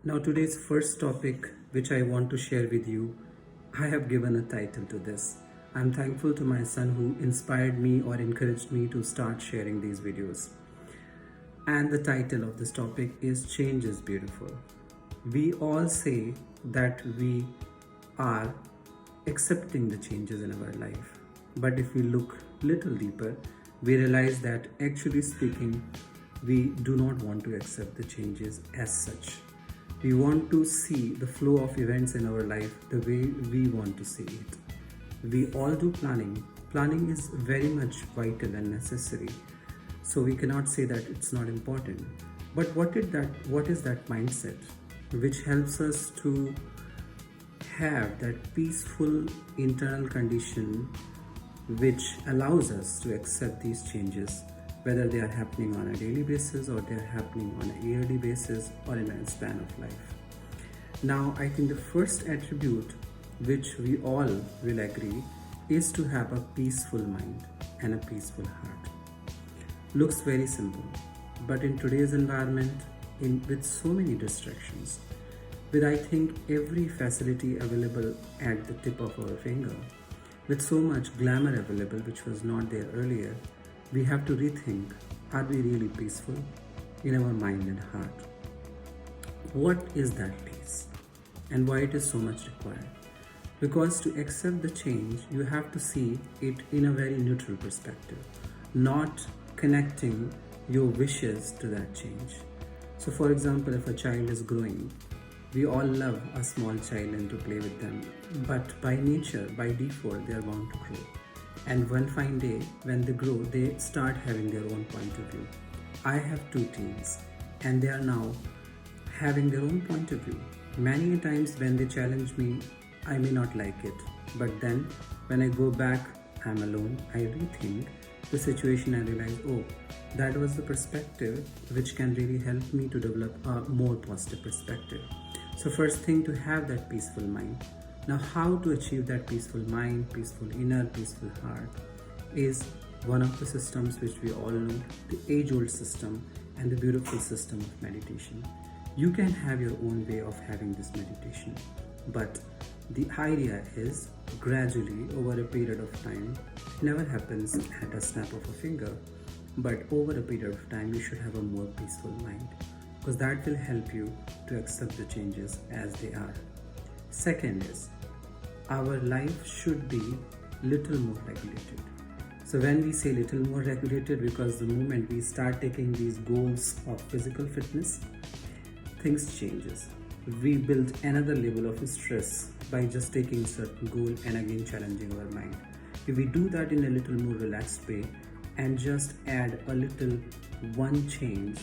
Now, today's first topic, which I want to share with you, I have given a title to this. I'm thankful to my son who inspired me or encouraged me to start sharing these videos. And the title of this topic is Change is Beautiful. We all say that we are accepting the changes in our life. But if we look little deeper, we realize that actually speaking, we do not want to accept the changes as such. We want to see the flow of events in our life the way we want to see it. We all do planning. Planning is very much vital and necessary. So we cannot say that it's not important. But what is that mindset which helps us to have that peaceful internal condition which allows us to accept these changes, whether they are happening on a daily basis or they are happening on a yearly basis or in a span of life. Now, I think the first attribute which we all will agree is to have a peaceful mind and a peaceful heart. Looks very simple, but in today's environment, with so many distractions, with I think every facility available at the tip of our finger, with so much glamour available which was not there earlier, we have to rethink, are we really peaceful in our mind and heart? What is that peace and why it is so much required? Because to accept the change, you have to see it in a very neutral perspective, not connecting your wishes to that change. So for example, if a child is growing, we all love a small child and to play with them, but by nature, by default, they are bound to grow. And one fine day, when they grow, they start having their own point of view. I have two teens, and they are now having their own point of view. Many times when they challenge me, I may not like it, but then when I go back, I'm alone, I rethink the situation and realize, oh, that was the perspective which can really help me to develop a more positive perspective. So first thing, to have that peaceful mind. Now, how to achieve that peaceful mind, peaceful inner, peaceful heart is one of the systems which we all know, the age-old system and the beautiful system of meditation. You can have your own way of having this meditation, but the idea is gradually over a period of time. It never happens at a snap of a finger, but over a period of time, you should have a more peaceful mind, because that will help you to accept the changes as they are. Second is, our life should be little more regulated. So when we say little more regulated, because the moment we start taking these goals of physical fitness, things changes. We build another level of stress by just taking certain goal and again challenging our mind. If we do that in a little more relaxed way and just add a little one change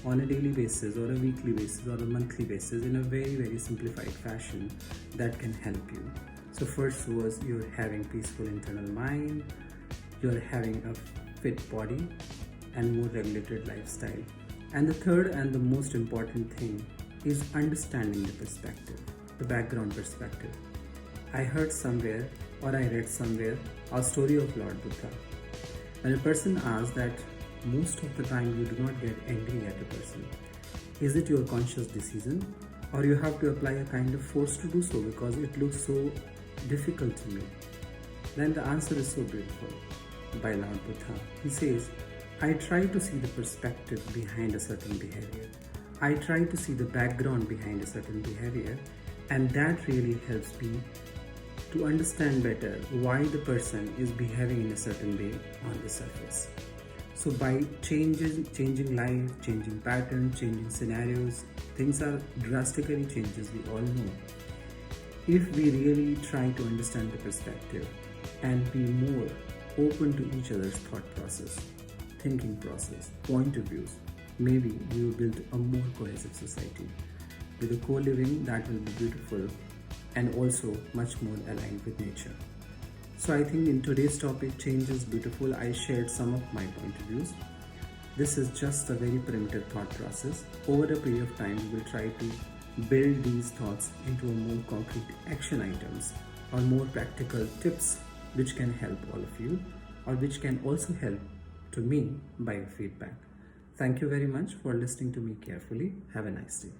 on a daily basis or a weekly basis or a monthly basis in a very, very simplified fashion, that can help you. So first was you're having peaceful internal mind, you're having a fit body and more regulated lifestyle. And the third and the most important thing is understanding the perspective, the background perspective. I heard somewhere or I read somewhere a story of Lord Buddha. When a person asks that most of the time you do not get angry at a person, is it your conscious decision or you have to apply a kind of force to do so because it looks so difficult to me? Then the answer is so beautiful by Lord Buddha. He says, I try to see the perspective behind a certain behavior. I try to see the background behind a certain behavior, and that really helps me to understand better why the person is behaving in a certain way on the surface. So by changing life, changing patterns, changing scenarios, things are drastically changes, we all know. If we really try to understand the perspective and be more open to each other's thought process, thinking process, point of views, maybe we will build a more cohesive society with a co-living that will be beautiful and also much more aligned with nature. So I think in today's topic, Change is Beautiful, I shared some of my point of views. This is just a very primitive thought process. Over a period of time, we will try to build these thoughts into a more concrete action items or more practical tips which can help all of you or which can also help to me by your feedback. Thank you very much for listening to me carefully. Have a nice day.